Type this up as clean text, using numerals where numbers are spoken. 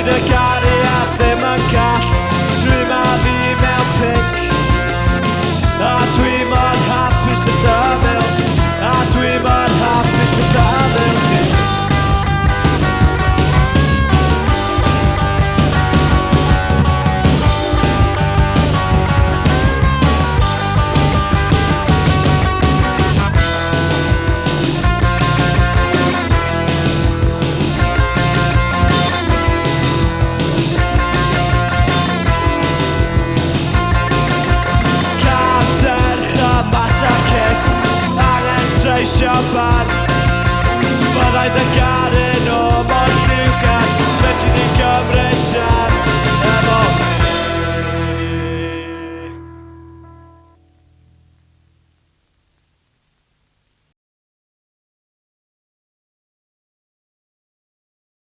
dy garu a ddim yn gall. Dwi ma fi mewn pinc, a dwi mor hapus yn dymil, a dwi mor hapus yn dymil chi. Treisio pan byddai dy garu nhw mor lliwgar, Sfedri ni Gymru